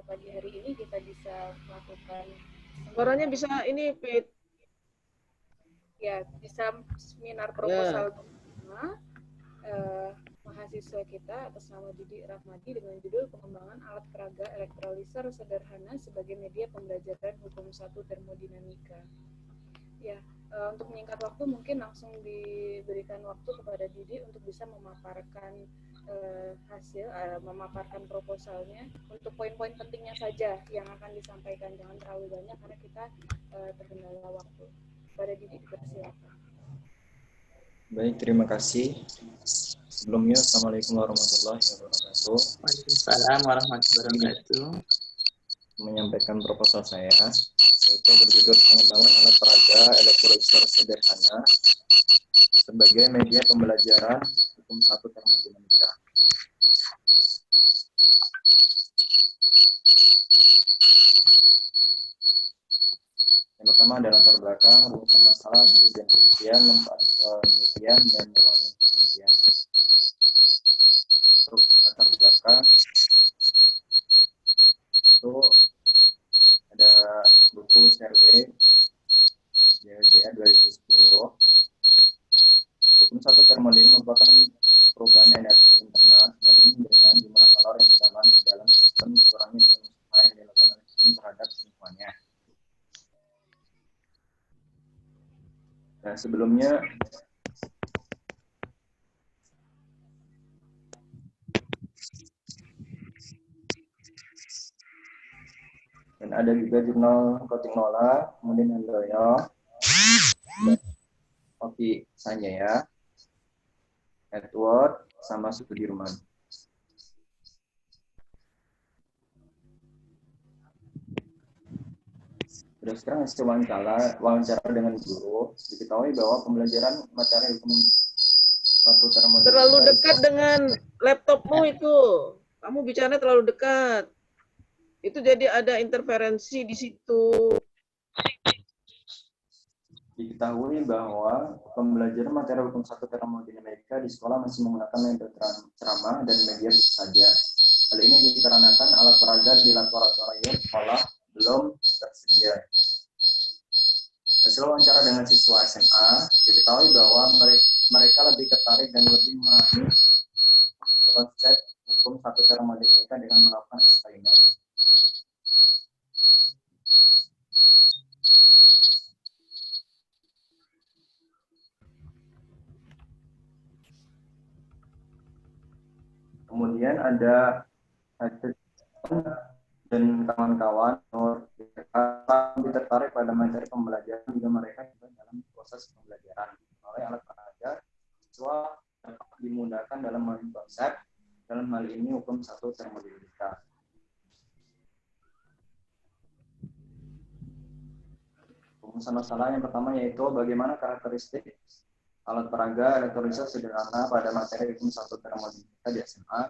pagi hari ini kita bisa melakukan Suaranya bisa ini, Pit. ya bisa seminar Ya. proposal bersama mahasiswa kita atas nama Didi Rahmadi dengan judul pengembangan alat peraga elektroliser sederhana sebagai media pembelajaran hukum 1 termodinamika. Ya, untuk menyingkat waktu mungkin langsung diberikan waktu kepada Didi untuk bisa memaparkan memaparkan proposalnya untuk poin-poin pentingnya saja yang akan disampaikan, jangan terlalu banyak karena kita terkendala waktu. Pada Didi dipersilakan. Baik, terima kasih. Sebelumnya, Assalamualaikum warahmatullahi wabarakatuh. Waalaikumsalam warahmatullahi wabarakatuh. Menyampaikan proposal saya, yaitu berjudul pengembangan alat peraga elektroliser sederhana sebagai media pembelajaran hukum 1 termodinamika. Yang pertama adalah latar belakang, rumusan masalah, tujuan penelitian, manfaat penelitian, dan ruang penelitian. Untuk latar belakang itu ada buku survei JLJA 2010. Hukum 1 termodinamika merupakan perubahan energi internal sebanding dengan jumlah kalori yang ditambahkan ke dalam sistem dikurangi dengan usaha yang dilakukan oleh sistem terhadap lingkungannya. Nah, sebelumnya dan ada juga jurnal Cotignola, kemudian Handoyo, Oki Sanjaya, Edward, sama Sudirman. Berdasarkan hasil wawancara dengan guru, diketahui bahwa pembelajaran materi hukum 1 termodinamika Terlalu dekat dengan laptopmu itu. Kamu bicaranya terlalu dekat. Itu jadi ada interferensi di situ. Diketahui bahwa pembelajaran materi hukum 1 termodinamika di sekolah masih menggunakan metode ceramah dan media buku saja. Hal ini dikarenakan alat peraga di laboratorium sekolah belum tersedia. Hasil wawancara dengan siswa SMA, diketahui bahwa mereka lebih tertarik dan lebih memahami konsep hukum 1 termodinamika dengan melakukan eksperimen. Kemudian ada dan kawan-kawan lebih tertarik pada materi pembelajaran juga mereka juga dalam proses pembelajaran oleh alat peraga siswa dapat dimudahkan dalam memahami konsep, dalam hal ini hukum 1 termodinamika. Rumusan masalah yang pertama yaitu bagaimana karakteristik alat peraga elektroliser sederhana pada materi hukum 1 termodinamika di SMA.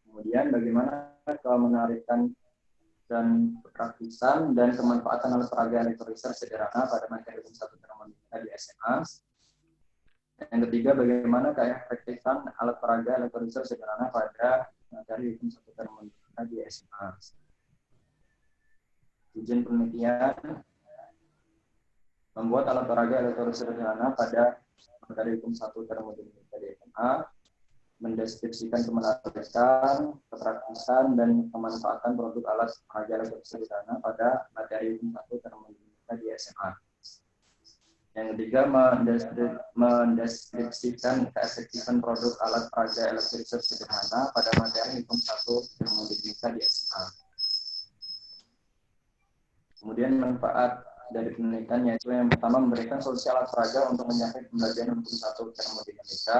Kemudian bagaimana kemenarikan dan praktisan dan kemanfaatan alat peraga elektroliser sederhana pada materi hukum 1 termodinamika di SMA. Yang ketiga, bagaimana keefektifan alat peraga elektroliser sederhana pada materi hukum 1 termodinamika di SMA. Tujuan penelitian membuat alat peraga elektroliser sederhana pada materi hukum 1 termodinamika di SMA, mendeskripsikan kemenarikan, kepraktisan, dan kemanfaatan produk alat peraga elektroliser sederhana pada materi hukum 1 termodinamika di SMA. Yang ketiga, mendeskripsikan keefektifan produk alat peraga elektroliser sederhana pada materi hukum 1 termodinamika di SMA. Kemudian manfaat dari penelitian yaitu yang pertama memberikan solusi alat peraga untuk mencapai pembelajaran hukum 1 termodinamika,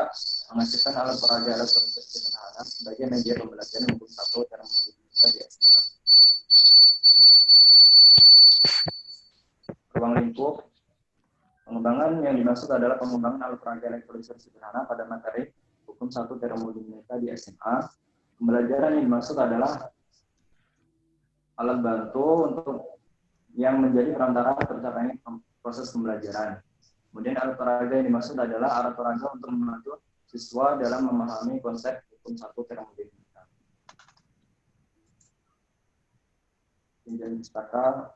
menghasilkan alat peraga elektroliser sederhana sebagai media pembelajaran hukum 1 termodinamika di SMA. Ruang lingkup pengembangan yang dimaksud adalah pengembangan alat peraga elektroliser sederhana pada materi hukum 1 termodinamika di SMA. Pembelajaran yang dimaksud adalah alat bantu untuk yang menjadi perantara tercapainya proses pembelajaran. Kemudian alat peraga yang dimaksud adalah alat peraga untuk membantu siswa dalam memahami konsep hukum 1 termodinamika. kemudian pustaka,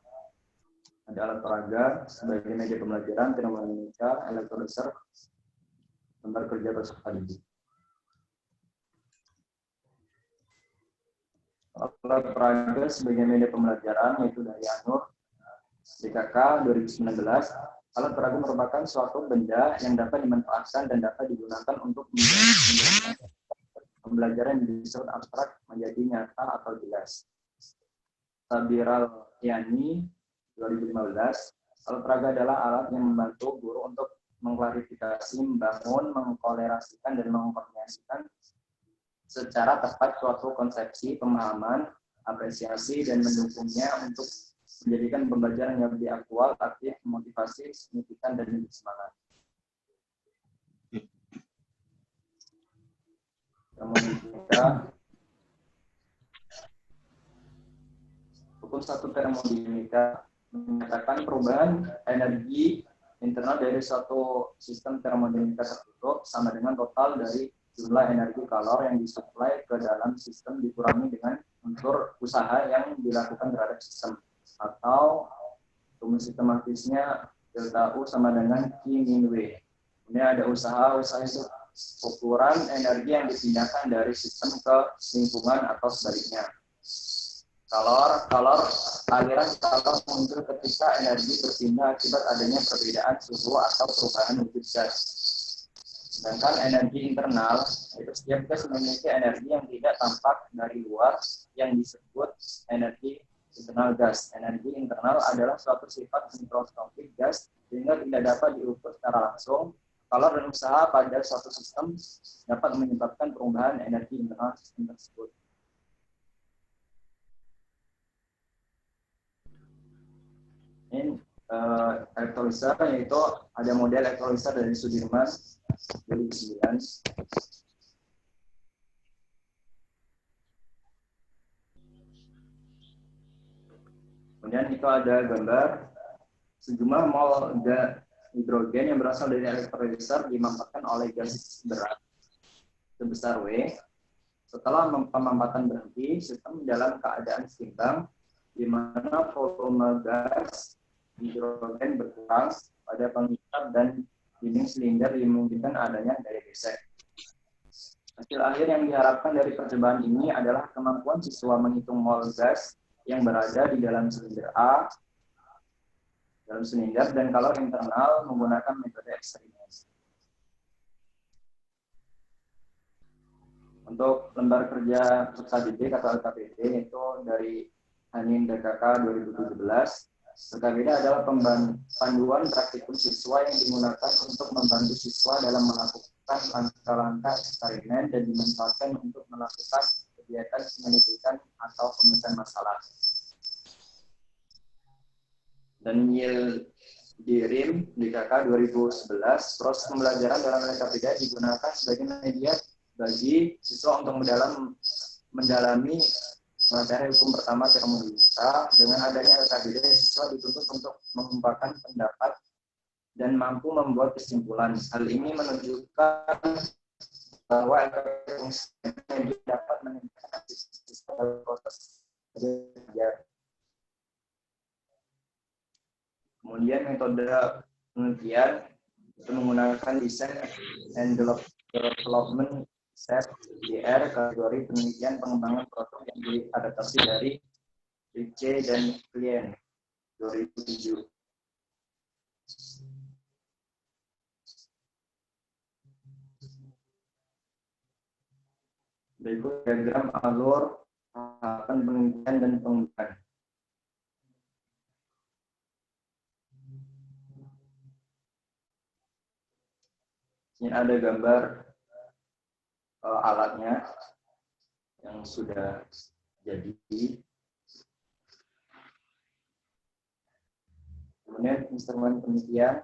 ada alat peraga sebagai media pembelajaran, termometer, elektrolyser, lembar kerja peserta didik. Alat peraga sebagai media pembelajaran yaitu dari ANUR DKK 2019. Alat peraga merupakan suatu benda yang dapat dimanfaatkan dan dapat digunakan untuk menjadikan pembelajaran yang disebut abstrak menjadi nyata atau jelas. Sabiral Yani 2015, alat peraga adalah alat yang membantu guru untuk mengklarifikasi, membangun, mengkolerasikan, dan mengkoordinasikan secara tepat suatu konsepsi, pemahaman, apresiasi, dan mendukungnya untuk menjadikan pembelajaran yang lebih aktual, aktif, motivasi, signifikan, dan lebih semangat. Termodinamika. Hukum 1 termodinamika menyatakan perubahan energi internal dari suatu sistem termodinamika tertutup sama dengan total dari jumlah energi kalor yang disuplai ke dalam sistem dikurangi dengan unsur usaha yang dilakukan terhadap sistem, atau rumus sistematisnya delta U sama dengan Q min W. Kemudian ada usaha itu ukuran energi yang dipindahkan dari sistem ke lingkungan atau sebaliknya. Kalor, aliran kalor muncul ketika energi berpindah akibat adanya perbedaan suhu atau perubahan wujud gas. Sedangkan energi internal, itu setiap gas memiliki energi yang tidak tampak dari luar yang disebut energi internal gas. Energi internal adalah suatu sifat mikroskopik gas sehingga tidak dapat diukur secara langsung. Kalor dan usaha pada suatu sistem dapat menyebabkan perubahan energi internal sistem tersebut. Ini elektrolyser, yaitu ada model elektrolyser dari Sudirman 2009. Kemudian itu ada gambar sejumlah mol hidrogen yang berasal dari elektrolyser dimampatkan oleh gas berat sebesar W. Setelah pemampatan berhenti, sistem dalam keadaan seimbang di mana volume gas hidrogen berkurang pada pengikat dan dinding silinder dimungkinkan adanya daya gesek. Hasil akhir yang diharapkan dari percobaan ini adalah kemampuan siswa menghitung mol gas yang berada di dalam silinder A, dan kalor internal menggunakan metode eksperimen. Untuk lembar kerja peserta didik atau LKPD itu dari Hanin DKK 2017. LKPD adalah panduan praktikum siswa yang digunakan untuk membantu siswa dalam melakukan langkah-langkah eksperimen dan dimanfaatkan untuk melakukan kegiatan penyelidikan atau pemecahan masalah. Daniel Dirim DKK 2011, proses pembelajaran dalam LKPD digunakan sebagai media bagi siswa untuk mendalami materi hukum pertama termodinamika. Dengan adanya LKPD, siswa dituntut untuk mengembangkan pendapat dan mampu membuat kesimpulan. Hal ini menunjukkan bahwa LKPD dapat meningkatkan siswa dalam proses belajar. Kemudian metode penelitian itu menggunakan design and development set DR, kategori penelitian pengembangan produk yang diadaptasi dari Riche dan Klien 2007. Berikut diagram alur tahapan penelitian dan pengembangan. Ini ada gambar alatnya yang sudah jadi. Kemudian instrumen penelitian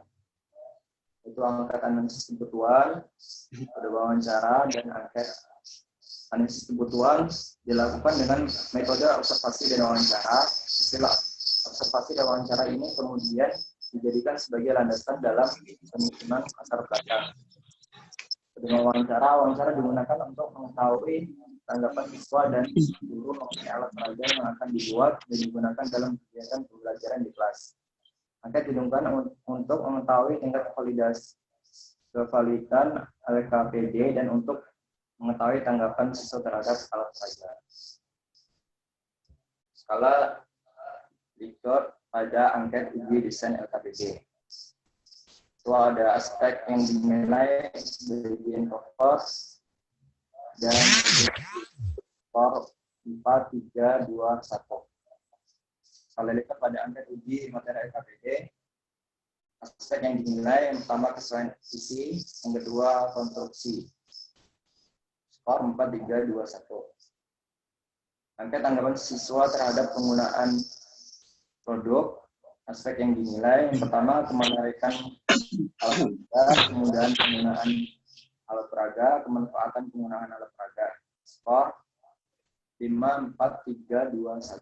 itu angkat analisis kebutuhan, ada wawancara dan angket. Analisis kebutuhan dilakukan dengan metode observasi dan wawancara. Hasil observasi dan wawancara ini kemudian dijadikan sebagai landasan dalam penyusunan latar belakang. Dengan wawancara digunakan untuk mengetahui tanggapan siswa dan guru mengenai alat peraga yang akan dibuat dan digunakan dalam kegiatan pembelajaran di kelas. Angket didengungkan untuk mengetahui tingkat kevalidan LKPD dan untuk mengetahui tanggapan siswa terhadap alat peraga. Skala Likert pada angket uji desain LKPD. Itu ada aspek yang dinilai bagian pokok dan skor 4, 3, 2, 1. Skala Likert pada angket uji materi LKPD. Aspek yang dinilai yang pertama kesesuaian isi, yang kedua konstruksi. Skor 4, 3, 2, 1. Angket tanggapan siswa terhadap penggunaan produk. Aspek yang dinilai yang pertama kemenarikan alat peraga, kemudahan penggunaan alat peraga, kemanfaatan penggunaan alat peraga. Skor 5, 4, 3, 2, 1.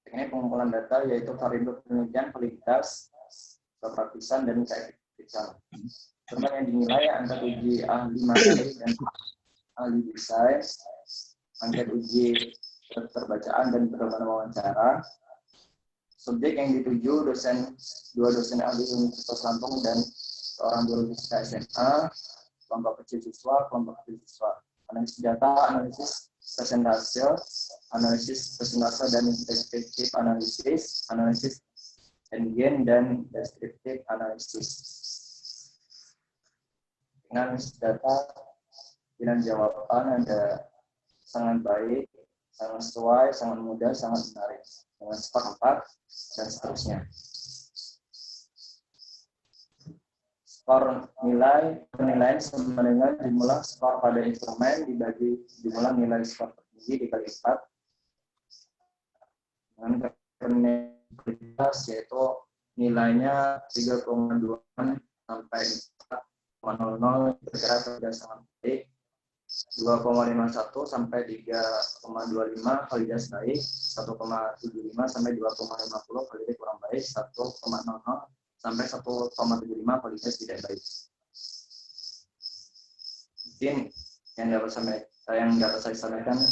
Ini pengumpulan data yaitu variabel penelitian, validitas, kepraktisan, dan keefektifan. Teman yang dinilai angkat uji ahli materi dan ahli desain, angket uji keterbacaan dan pedoman wawancara. Subjek yang dituju dua dosen ahli Universitas Lampung dan seorang guru fisika SMA, kelompok kecil siswa, analisis data, analisis presentase dan deskriptif analisis endgame dan deskriptif analisis. Dengan data, dengan jawaban ada sangat baik, sangat sesuai, sangat mudah, sangat menarik. Dengan skor 4 dan seterusnya. Skor penilaian sama dengan jumlah skor pada instrumen dibagi jumlah nilai skor tertinggi dikali 4. Dengan penilaian yaitu nilainya 3,2 sampai 4,00 bergerak sudah sangat baik. 2,51 sampai 3,25 validitas baik, 1,75 sampai 2,50 validitas kurang baik, 1,00 sampai 1,75 validitas tidak baik. Mungkin yang dapat saya sampaikan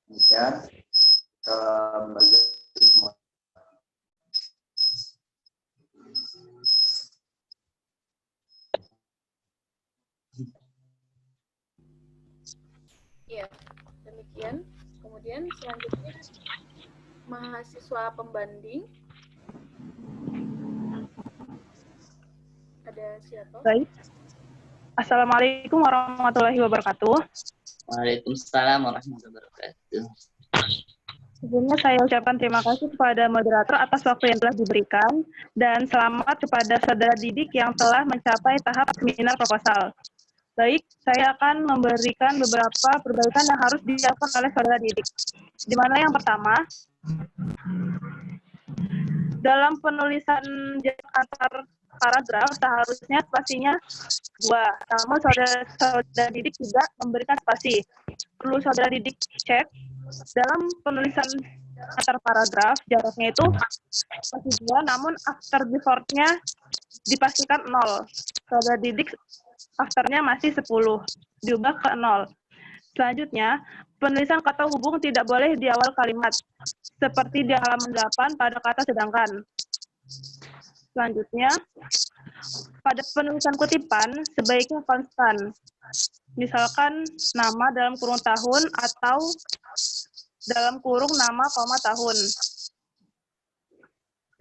demikian. Kembali semua. Ya, demikian. Kemudian selanjutnya mahasiswa pembanding. Ada siapa? Baik. Assalamualaikum warahmatullahi wabarakatuh. Waalaikumsalam warahmatullahi wabarakatuh. Sebelumnya saya ucapkan terima kasih kepada moderator atas waktu yang telah diberikan dan selamat kepada saudara didik yang telah mencapai tahap seminar proposal. Baik, saya akan memberikan beberapa perbaikan yang harus dilakukan oleh saudara didik. Di mana yang pertama, dalam penulisan jarak antar paragraf seharusnya spasinya 2. Namun saudara didik tidak memberikan spasi. Perlu saudara didik cek dalam penulisan antar paragraf jaraknya itu spasi 2, namun after before-nya dipastikan 0. Saudara didik after-nya masih 10, diubah ke 0. Selanjutnya, penulisan kata hubung tidak boleh di awal kalimat, seperti di halaman 8 pada kata sedangkan. Selanjutnya, pada penulisan kutipan sebaiknya konstan. Misalkan nama dalam kurung tahun atau dalam kurung nama, tahun.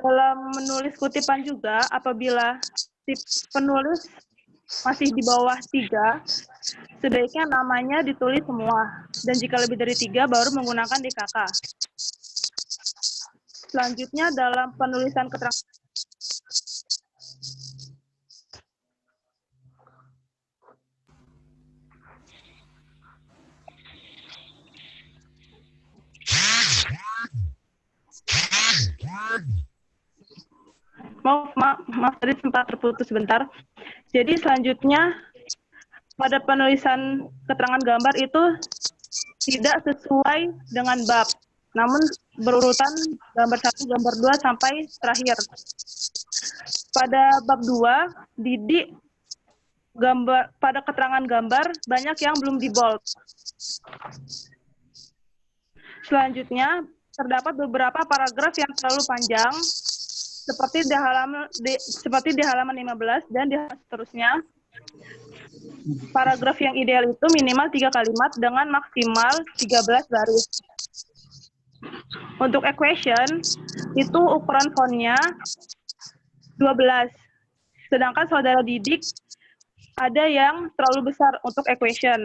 Dalam menulis kutipan juga, apabila tip penulis masih di bawah 3, sebaiknya namanya ditulis semua. Dan jika lebih dari 3, baru menggunakan DKK. Selanjutnya, dalam penulisan keterangan Maaf tadi sempat terputus sebentar. Jadi selanjutnya pada penulisan keterangan gambar itu tidak sesuai dengan bab, namun berurutan gambar 1, gambar 2 sampai terakhir. Pada bab 2, didik pada keterangan gambar banyak yang belum di bold. Selanjutnya, terdapat beberapa paragraf yang terlalu panjang, seperti di halaman 15 dan di halaman seterusnya. Paragraf yang ideal itu minimal 3 kalimat dengan maksimal 13 baris. Untuk equation, itu ukuran fontnya 12. Sedangkan saudara didik ada yang terlalu besar untuk equation.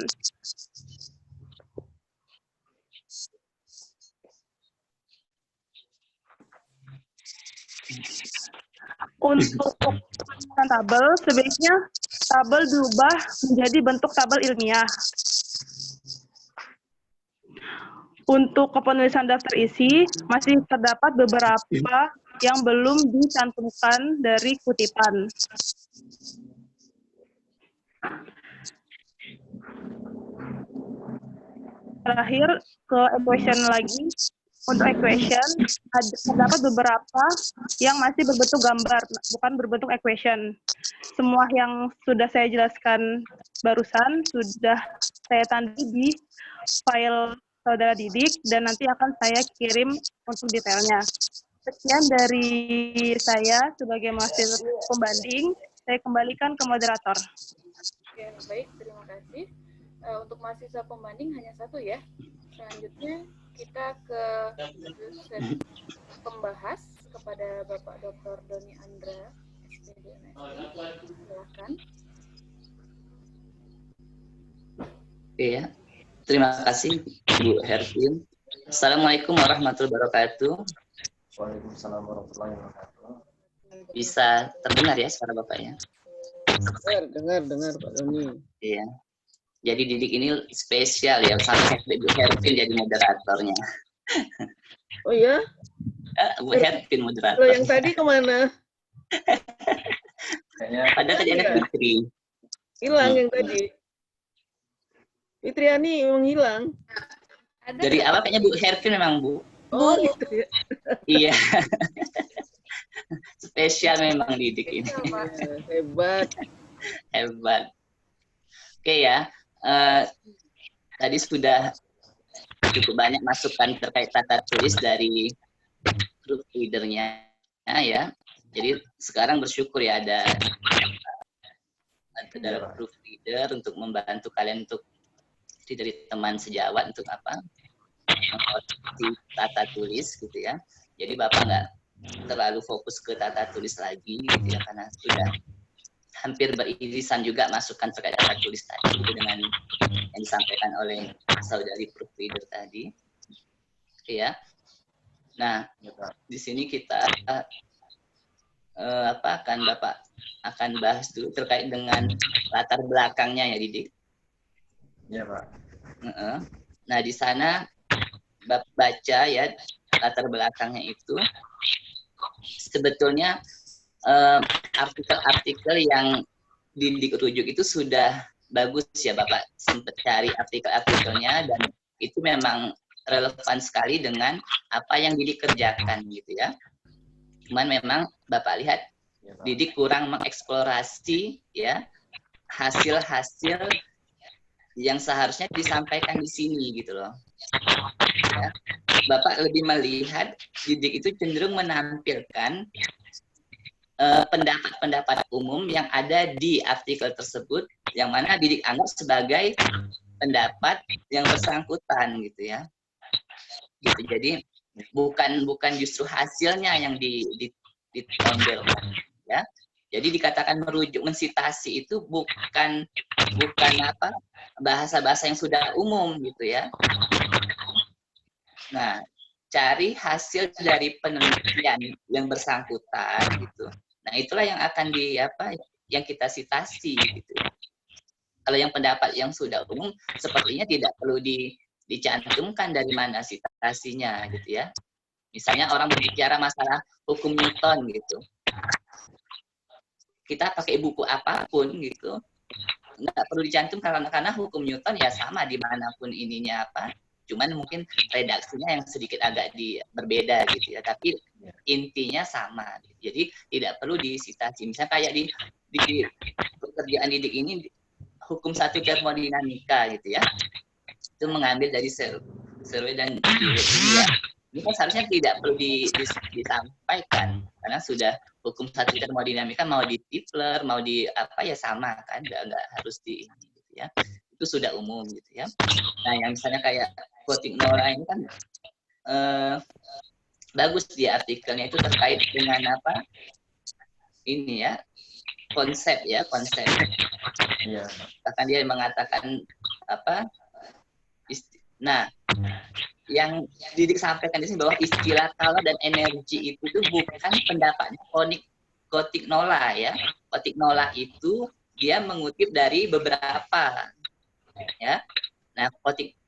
Untuk penulisan tabel, sebaiknya tabel diubah menjadi bentuk tabel ilmiah. Untuk kepenulisan daftar isi, masih terdapat beberapa yang belum dicantumkan dari kutipan. Terakhir, ke equation lagi. Untuk equation, terdapat beberapa yang masih berbentuk gambar, bukan berbentuk equation. Semua yang sudah saya jelaskan barusan, sudah saya tanda di file saudara didik, dan nanti akan saya kirim untuk detailnya. Sekian dari saya sebagai mahasiswa pembanding, saya kembalikan ke moderator. Oke, baik, terima kasih. Untuk mahasiswa pembanding hanya satu ya. Selanjutnya kita ke dosen pembahas kepada Bapak Dr. Doni Andra, SPD MSI. Silakan. Oke ya. Terima kasih Bu Hervin. Assalamualaikum warahmatullahi wabarakatuh. Waalaikumsalam warahmatullahi wabarakatuh. Bisa terdengar ya suara Bapaknya? Dengar Pak Doni. Iya. Jadi didik ini spesial ya, sampai Bu Hervin jadi moderatornya. Oh ya? Bu Hervin Kalau moderator. yang tadi kemana? Padahal tadi ada Fitri. Hilang yang tadi. Fitriani memang hilang. Dari awal kayaknya Bu Hervin memang Bu. Oh gitu ya. Iya. Spesial memang didik ini. Hebat. Hebat. Oke ya. Tadi sudah cukup banyak masukan terkait tata tulis dari proofreader-nya ya. Jadi sekarang bersyukur ya ada proofreader untuk membantu kalian untuk dari teman sejawat untuk apa? Mengkoreksi tata tulis gitu ya. Jadi Bapak nggak terlalu fokus ke tata tulis lagi gitu ya, karena sudah hampir beririsan juga masukan terkait tata tulis tadi gitu, dengan yang disampaikan oleh saudari proofreader tadi. Oke ya. Nah, di sini kita Bapak akan bahas dulu terkait dengan latar belakangnya ya, Didik. Iya, Pak. Nah, di sana Bapak baca ya latar belakangnya itu sebetulnya artikel-artikel yang Didik rujuk itu sudah bagus ya, Bapak sempat cari artikel-artikelnya dan itu memang relevan sekali dengan apa yang Didik kerjakan gitu ya. Cuman memang Bapak lihat Didik kurang mengeksplorasi ya hasil-hasil yang seharusnya disampaikan di sini gitu loh. Ya. Bapak lebih melihat Didik itu cenderung menampilkan pendapat-pendapat umum yang ada di artikel tersebut, yang mana Didik anggap sebagai pendapat yang bersangkutan gitu ya. Gitu. Jadi bukan justru hasilnya yang ditonjolkan ya. Jadi dikatakan merujuk, mensitasi itu bukan apa bahasa-bahasa yang sudah umum gitu ya. Nah, cari hasil dari penelitian yang bersangkutan gitu. Nah, itulah yang akan yang kita sitasi gitu. Kalau yang pendapat yang sudah umum sepertinya tidak perlu dicantumkan dari mana sitasinya gitu ya. Misalnya orang berbicara masalah hukum Newton gitu. Kita pakai buku apapun gitu, nggak perlu dicantum karena hukum Newton ya sama dimanapun ininya apa. cuman mungkin redaksinya yang sedikit agak berbeda gitu ya, tapi intinya sama. Jadi tidak perlu disitasi. Misalnya kayak di pekerjaan didik ini hukum 1 termodinamika gitu ya, itu mengambil dari survei dan ya. Ini kan seharusnya tidak perlu disampaikan karena sudah hukum 1 termodinamika mau di Tipler mau di apa ya sama kan, nggak harus di ini gitu ya, itu sudah umum gitu ya. Nah yang misalnya kayak Kotik Nora ini kan bagus di artikelnya itu terkait dengan apa ini ya, konsep. Iya. Bahkan dia mengatakan apa nah yang Didik sampaikan di sini bahwa istilah kalor dan energi itu bukan pendapatnya Kotik Nola ya. Kotik Nola itu dia mengutip dari beberapa ya. Nah,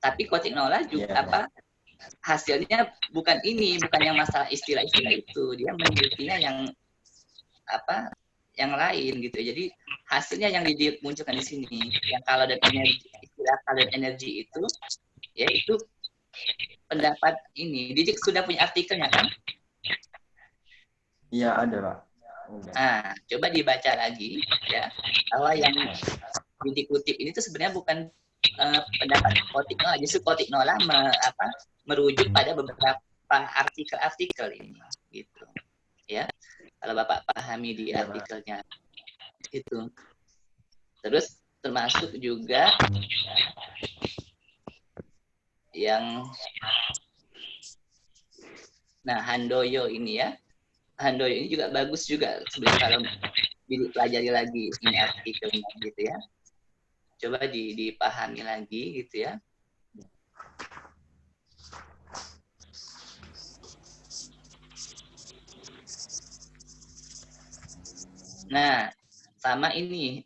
tapi Kotik Nola juga hasilnya bukan yang masalah istilah-istilah itu. Dia mengikutinya yang yang lain gitu. Jadi hasilnya yang dimunculkan di sini, yang kalor dan energi, istilah kalor dan energi itu yaitu pendapat ini. Didik sudah punya artikelnya kan? Iya ada Pak. Nah, coba dibaca lagi ya, bahwa yang Didik kutip ini tuh sebenarnya bukan pendapat Kotik Nola, justru Kotik Nola merujuk pada beberapa artikel-artikel ini gitu ya. Kalau Bapak pahami di artikelnya itu. Terus termasuk juga yang Handoyo ini ya. Handoyo ini juga bagus juga sebenarnya kalau dipelajari lagi ini artikelnya gitu ya. Coba dipahami lagi gitu ya. Nah, sama ini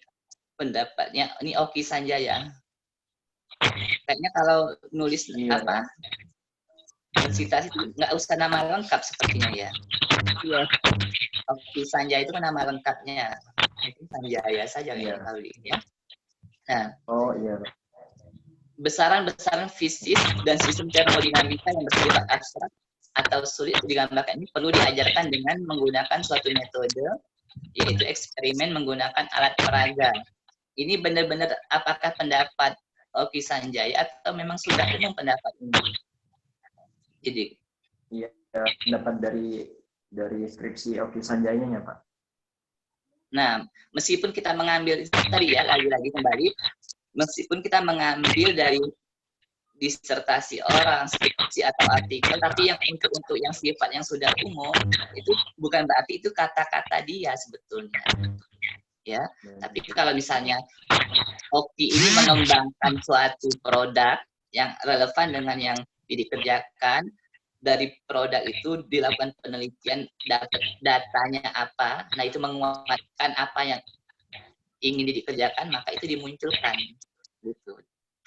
pendapatnya ini Oki Sanjaya. Kayaknya kalau nulis citasi itu nggak usah nama lengkap sepertinya ya. Iya. Oki Sanjaya itu kan nama lengkapnya. Itu Sanjaya saja ya kali ini ya. Nah. Oh iya. Besaran-besaran fisik dan sistem termodinamika yang bersifat abstrak atau sulit digambarkan ini perlu diajarkan dengan menggunakan suatu metode, yaitu eksperimen menggunakan alat peraga. Ini benar-benar apakah pendapat Oki Sanjaya atau memang sudah umum pendapat ini? Jadi, iya, pendapat dari skripsi Oki Sanjayanya Pak. Nah, meskipun kita mengambil tadi ya lagi-lagi kembali, meskipun kita mengambil dari disertasi orang, skripsi atau artikel, tapi yang untuk yang sifat yang sudah umum itu bukan berarti itu kata-kata dia sebetulnya. Ya, tapi kalau misalnya Oki ini mengembangkan suatu produk yang relevan dengan yang dikerjakan, dari produk itu dilakukan penelitian, dapat datanya apa, nah itu menguatkan apa yang ingin dikerjakan, maka itu dimunculkan gitu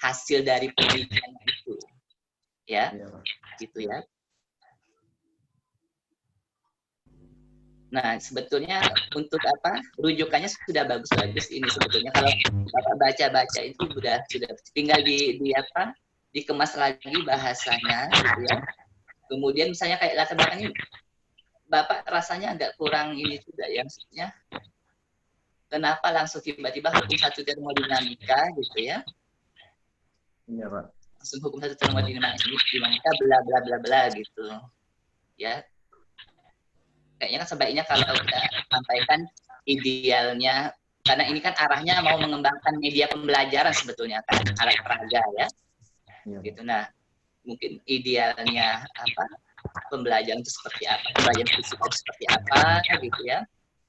hasil dari penelitian itu ya, gitu ya. Nah, sebetulnya untuk rujukannya sudah bagus-bagus ini sebetulnya. Kalau Bapak baca-baca itu sudah tinggal dikemas lagi bahasanya gitu ya. Kemudian misalnya kayak latar belakang ini Bapak rasanya agak kurang ini juga ya, maksudnya kenapa langsung tiba-tiba hukum 1 termodinamika gitu ya. Iya Pak. Langsung hukum 1 termodinamika bla bla bla bla gitu ya. Kayaknya kan sebaiknya kalau kita sampaikan idealnya, karena ini kan arahnya mau mengembangkan media pembelajaran sebetulnya kan, alat peraga ya. Gitu. Nah, mungkin idealnya pembelajaran itu seperti apa, pembelajaran fisik itu seperti apa gitu ya.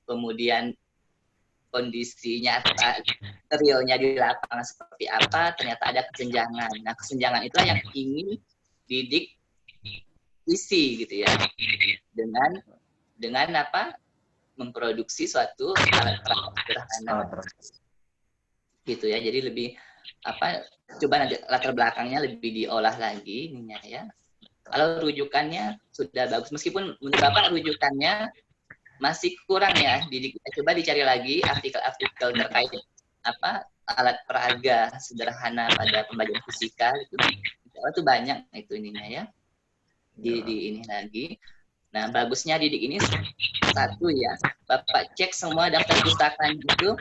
Kemudian kondisinya realnya di lapangan seperti apa, ternyata ada kesenjangan. Nah, kesenjangan itulah yang ingin Didik isi gitu ya. Dengan memproduksi suatu alat peraga sederhana. Gitu ya. Jadi lebih coba nanti latar belakangnya lebih diolah lagi ininya ya. Kalau rujukannya sudah bagus, meskipun menurut Bapak rujukannya masih kurang ya. Coba dicari lagi artikel-artikel terkait alat peraga sederhana pada pembelajaran fisika gitu. sekolah tuh banyak itu ininya ya. Di ini lagi. Nah, bagusnya Didik ini satu ya, Bapak cek semua daftar pustakaan itu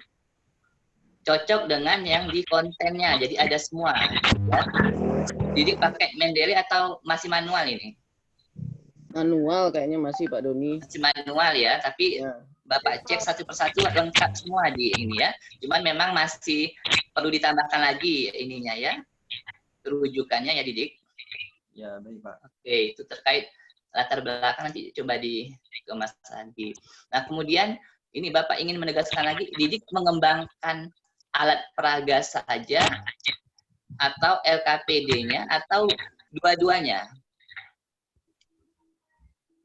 cocok dengan yang di kontennya, jadi ada semua. Ya. Didik pakai Mendeley atau masih manual ini? Manual kayaknya masih Pak Doni. Masih manual ya, tapi Ya. Bapak cek satu persatu lengkap semua di ini ya. Cuman memang masih perlu ditambahkan lagi ininya ya, rujukannya ya Didik. Ya, baik Pak. Oke, itu terkait latar belakang nanti coba dikemas lagi. Nah, kemudian ini Bapak ingin menegaskan lagi, Didik mengembangkan alat peraga saja atau LKPD-nya atau dua-duanya?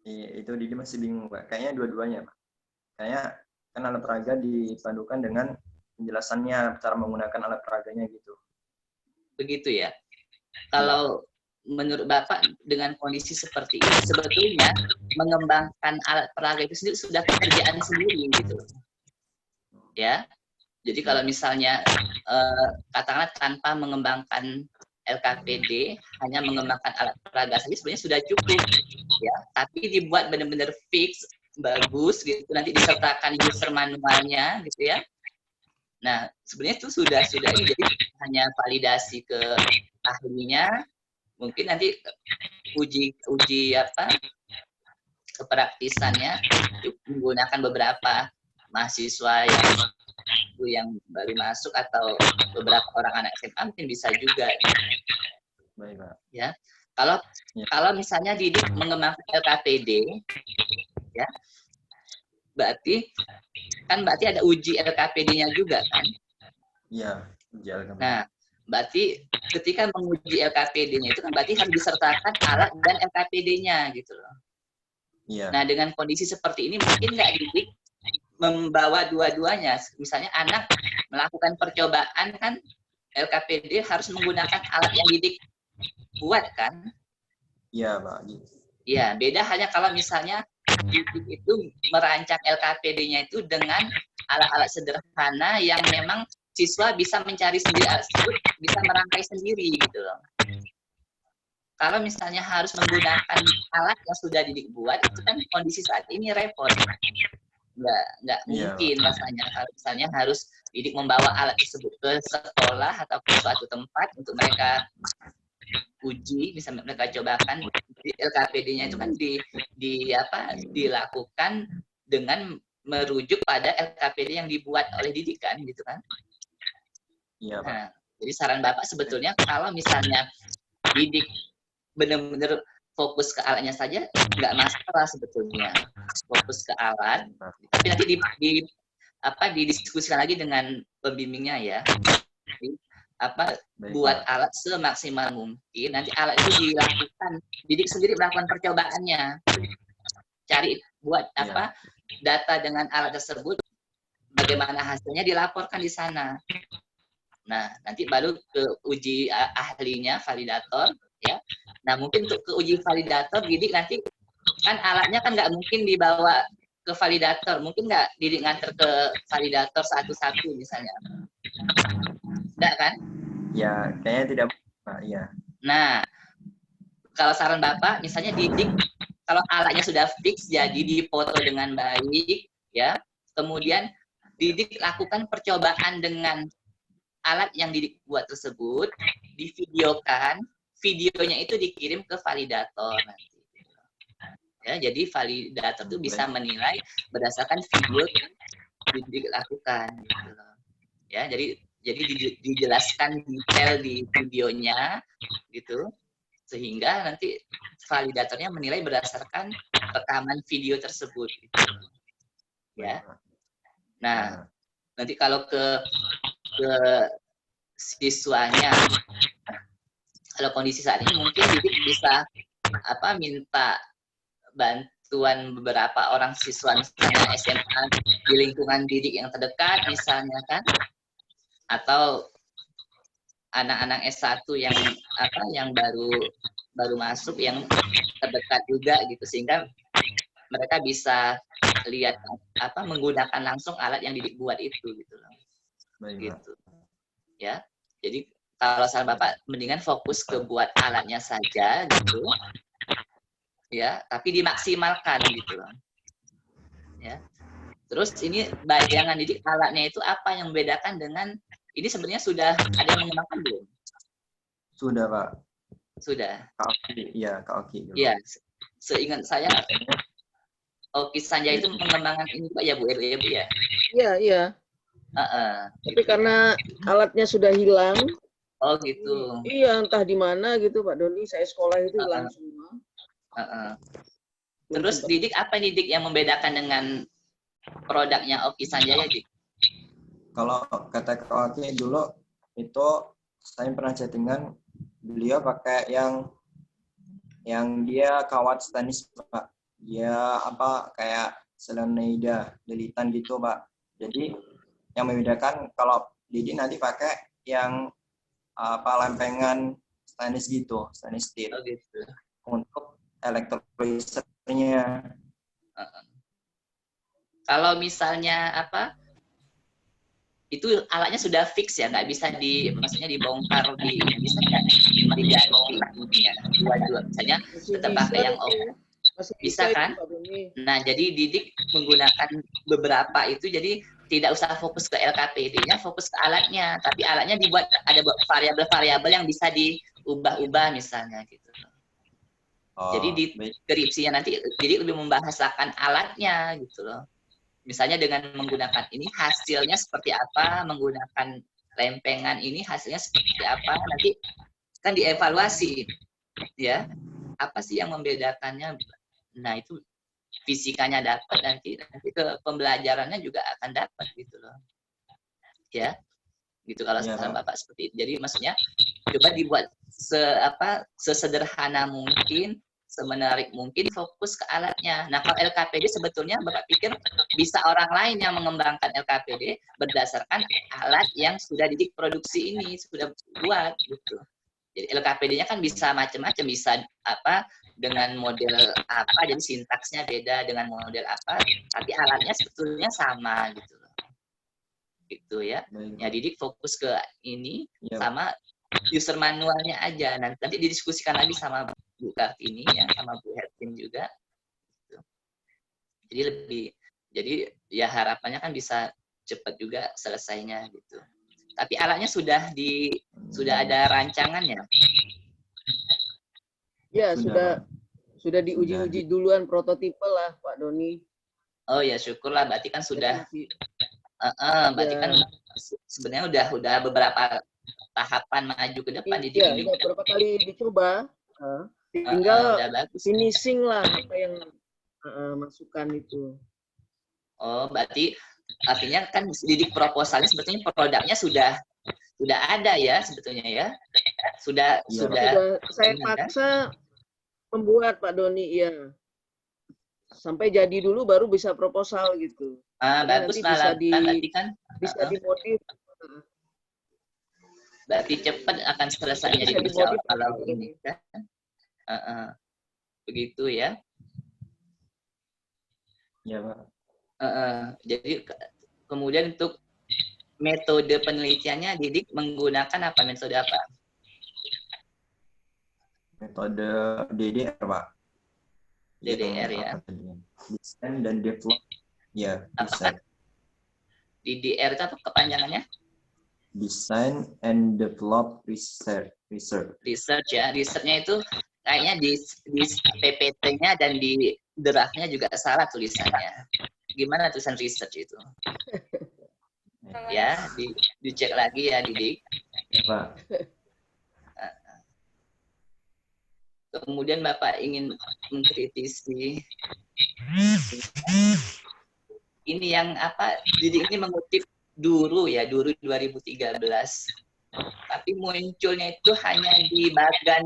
Itu Didi masih bingung Pak. Kayaknya dua-duanya Pak. Kayaknya kan alat peraga dipadukan dengan penjelasannya cara menggunakan alat peraganya gitu. Begitu ya. Kalau menurut Bapak dengan kondisi seperti ini sebetulnya mengembangkan alat peraga itu sendiri sudah pekerjaan sendiri gitu. Ya. Jadi kalau misalnya katakanlah tanpa mengembangkan LKPD, hanya mengembangkan alat peraga saja sebenarnya sudah cukup ya. Tapi dibuat benar-benar fix, bagus gitu, nanti disertakan user manualnya gitu ya. Nah, sebenarnya itu sudah ini, jadi hanya validasi ke ahlinya, mungkin nanti uji apa kepraktisannya menggunakan beberapa mahasiswa yang baru masuk atau beberapa orang anak SMA mungkin bisa juga. Baik Pak. Ya, kalau misalnya Didik mengembangkan LKPD, ya, berarti ada uji LKPD-nya juga kan? Iya, uji LKPD. Nah, berarti ketika menguji LKPD-nya itu kan berarti harus disertakan alat dan LKPD-nya gitu loh. Iya. Nah, dengan kondisi seperti ini mungkin nggak Didik membawa dua-duanya. Misalnya anak melakukan percobaan kan LKPD harus menggunakan alat yang Didik buat kan? Iya Pak. Iya, beda hanya kalau misalnya Didik itu merancang LKPD-nya itu dengan alat-alat sederhana yang memang siswa bisa mencari sendiri alat tersebut, bisa merangkai sendiri gitu loh. Kalau misalnya harus menggunakan alat yang sudah Didik buat, itu kan kondisi saat ini repot. Nggak mungkin rasanya kalau misalnya harus Didik membawa alat tersebut ke sekolah atau ke suatu tempat untuk mereka uji, bisa mereka cobakan. LKPD-nya itu kan dilakukan dengan merujuk pada LKPD yang dibuat oleh Didik kan, gitu kan? Iya Pak. Nah, jadi saran Bapak sebetulnya kalau misalnya Didik benar-benar fokus ke alatnya saja nggak masalah sebetulnya, fokus ke alat, tapi nanti didiskusikan lagi dengan pembimbingnya ya. Jadi, buat alat semaksimal mungkin, nanti alat itu dilakukan, Didik sendiri melakukan percobaannya, cari buat data dengan alat tersebut, bagaimana hasilnya dilaporkan di sana. Nah, nanti baru ke uji ahlinya, validator, ya. Nah, mungkin untuk ke uji validator, Didik nanti kan alatnya kan nggak mungkin dibawa ke validator, mungkin nggak Didik nganter ke validator satu-satu misalnya, enggak kan? Ya, kayaknya tidak. Nah, iya. Nah, kalau saran Bapak, misalnya Didik, kalau alatnya sudah fix, jadi dipoto dengan baik, ya. Kemudian Didik lakukan percobaan dengan alat yang Didik buat tersebut, divideokan, videonya itu dikirim ke validator nanti. Ya, jadi validator itu bisa menilai berdasarkan video yang Didik lakukan. Gitu. Ya, jadi dijelaskan detail di videonya, gitu, sehingga nanti validatornya menilai berdasarkan rekaman video tersebut. Gitu. Ya. Nah, nanti kalau ke siswanya, kalau kondisi saat ini mungkin Didik bisa minta bantuan beberapa orang siswa misalnya SMA di lingkungan Didik yang terdekat misalnya kan, atau anak-anak S1 yang baru masuk yang terdekat juga gitu, sehingga mereka bisa lihat menggunakan langsung alat yang Didik buat itu gitu loh. Gitu. Ya. Jadi kalau saran Bapak mendingan fokus ke buat alatnya saja gitu. Ya, tapi dimaksimalkan gitu loh. Ya. Terus ini bayangan didik alatnya itu apa yang membedakan dengan ini sebenarnya sudah ada yang mengembangkan belum? Sudah, Pak. Sudah. Kak Oki, iya, Kak Oki dulu. Iya, seingat saya Oki Sanjaya itu mengembangkan ini Pak ya Bu Elu ya Bu ya. Iya, iya. Tapi Gitu. karena alatnya sudah hilang, Oh gitu. iya entah di mana gitu Pak Doni, saya sekolah itu hilang semua. Terus didik apa didik yang membedakan dengan produknya Oki Sanjaya Dik? Kalau kata Kak Oki dulu itu saya pernah chattingan, beliau pakai yang dia kawat stainless Pak. Dia apa kayak selenoida lilitan gitu Pak. Jadi yang membedakan kalau Didi nanti pakai yang apa lempengan stainless gitu, stainless steel. Oh gitu. Untuk elektrolisernya. Kalau misalnya apa? Itu alatnya sudah fix ya, nggak bisa maksudnya dibongkar bisa nggak diganti ininya dua misalnya tetap pakai yang bisa kan? Nah jadi didik menggunakan beberapa itu jadi tidak usah fokus ke LKPD-nya, fokus ke alatnya, tapi alatnya dibuat ada variabel-variabel yang bisa diubah-ubah misalnya gitu. Jadi di skripsinya nanti jadi lebih membahasakan alatnya gitu loh. Misalnya dengan menggunakan ini hasilnya seperti apa, menggunakan lempengan ini hasilnya seperti apa, nanti kan dievaluasi ya. Apa sih yang membedakannya? Nah, itu fisikanya dapat nanti ke pembelajarannya juga akan dapat gitu loh. Ya. Gitu kalau saran Bapak seperti itu. Jadi maksudnya coba dibuat sesederhana mungkin, semenarik mungkin, fokus ke alatnya. Nah, kalau LKPD sebetulnya Bapak pikir bisa orang lain yang mengembangkan LKPD berdasarkan alat yang sudah didik produksi ini, sudah buat gitu. Jadi LKPD-nya kan bisa macam-macam, bisa apa dengan model apa, jadi sintaksnya beda dengan model apa, tapi alatnya sebetulnya sama gitu loh. Gitu ya. Ya didik fokus ke ini sama user manualnya aja. Nanti didiskusikan lagi sama Bu Kartini ya, sama Bu Hertin juga. Gitu. Jadi ya harapannya kan bisa cepat juga selesainya gitu. Tapi alatnya sudah ada rancangannya. Ya sudah diuji-uji duluan prototipe lah Pak Doni. Oh ya syukurlah, berarti kan sudah. Berarti kan sebenarnya udah beberapa tahapan maju ke depan di ini. Iya, beberapa kali dicoba. Tinggal finishing lah apa yang masukan itu. Oh, berarti artinya kan didik proposalnya sebetulnya produknya sudah ada ya sebetulnya ya. Sudah saya paksa membuat Pak Doni ya. Sampai jadi dulu baru bisa proposal gitu. Bagus malah berarti kan bisa dimodif. Berarti cepat akan selesainya di kalau ini kan. Begitu ya. Ya, Pak. Jadi kemudian untuk metode penelitiannya didik menggunakan apa, metode apa? Metode DDR, Pak. DDR ya. Design dan develop. Ya, design. DDR itu apa kepanjangannya? Design and develop research. Research ya. Research-nya itu kayaknya di PPT-nya dan di draft-nya juga salah tulisannya. Gimana tulisan research itu? Ya, dicek lagi ya, Didik. Ya, Pak. Kemudian Bapak ingin mengkritisi ini yang apa, Didik ini mengutip Duru ya, Duru 2013. Tapi munculnya itu hanya di bagian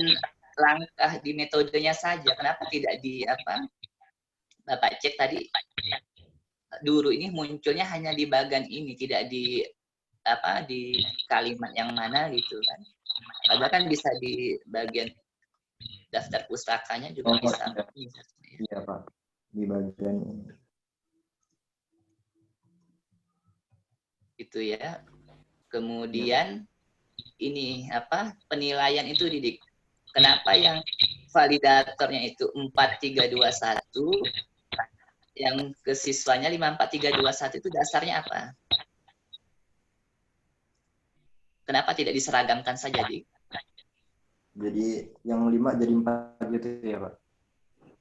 langkah di metodenya saja. Kenapa tidak di apa? Bapak cek tadi Duru ini munculnya hanya di bagian ini, tidak di apa di kalimat yang mana gitu kan. Padahal kan bisa di bagian daftar pustakanya juga bisa. Iya, Pak. Di bagian ini. Itu ya. Kemudian ini apa penilaian itu Didik. Kenapa yang validatornya itu 4321, yang ke siswanya 54321 itu dasarnya apa? Kenapa tidak diseragamkan saja, Dik? Jadi yang 5 jadi 4 gitu ya, Pak?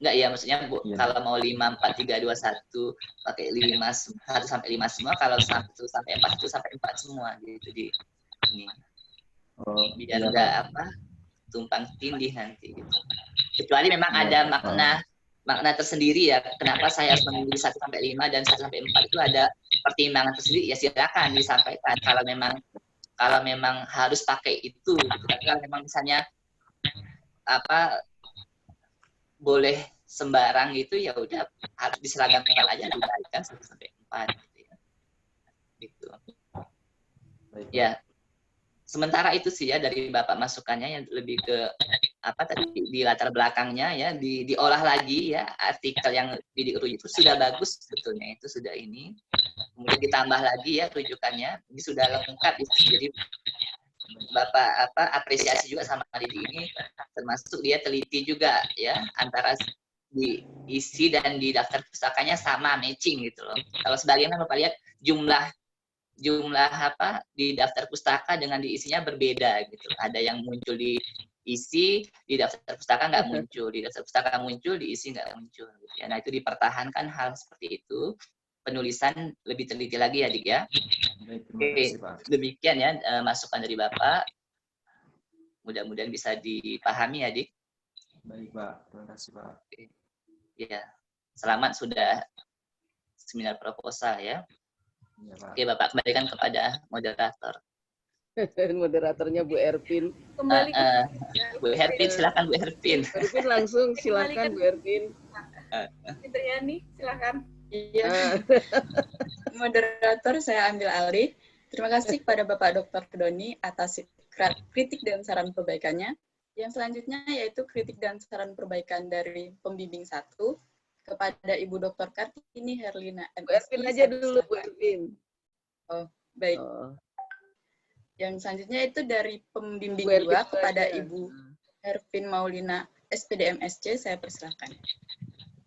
Enggak ya, maksudnya Bu, Iya. kalau mau 5, 4, 3, 2, 1 pakai 1 sampai 5 semua, kalau 1 sampai 4 itu sampai 4 semua gitu di ini. Oh, Biar iya, enggak Pak. apa tumpang tindih nanti gitu. Kecuali memang Iya, ada Pak. makna tersendiri ya, kenapa saya harus memilih 1 sampai 5 dan 1 sampai 4 itu ada pertimbangan tersendiri, ya silakan disampaikan kalau memang harus pakai itu gitu. Tapi kalau memang misalnya apa boleh sembarang gitu, ya udah harus diseragamkan aja, diberikan 1 sampai 4 gitu ya. Gitu. Baik, Pak. Ya. Sementara itu sih ya dari Bapak masukannya yang lebih ke apa tadi di latar belakangnya ya, diolah lagi ya, artikel yang dirujuk itu sudah bagus sebetulnya, itu sudah ini. Kemudian ditambah lagi ya rujukannya, ini sudah lengkap itu. Jadi Bapak apresiasi juga sama Didi ini, termasuk dia teliti juga ya, antara di isi dan di daftar pustakanya sama, matching gitu loh. Kalau sebagian kan Bapak lihat jumlah apa di daftar pustaka dengan di isinya berbeda gitu. Ada yang muncul di isi, di daftar pustaka nggak muncul, di daftar pustaka muncul, di isi nggak muncul. Gitu ya. Nah itu dipertahankan hal seperti itu. Penulisan lebih teliti lagi ya, Dik ya. Baik, terima kasih, Pak. Demikian ya masukan dari Bapak. Mudah-mudahan bisa dipahami ya, Dik. Baik, Pak. Terima kasih, Pak. Ya, selamat sudah seminar proposal ya. Iya, Pak. Oke, Bapak kembalikan kepada moderator. Moderatornya Bu Ervin. Kembali ke Bu Herpin, silakan Bu Herpin. Bu Ervin langsung silakan Bu Ervin. Fitriani, silakan. Iya, moderator saya ambil alih. Terima kasih kepada Bapak Dr. Doni atas kritik dan saran perbaikannya. Yang selanjutnya yaitu kritik dan saran perbaikan dari pembimbing 1 kepada Ibu Dr. Kartini Herlina MSI. Bu Ervin aja dulu, Bu Ervin. Oh, baik. Oh. Yang selanjutnya itu dari pembimbing Bu Ervin 2 kepada aja. Ibu Hervin Maulina SPDMSC, saya persilakan.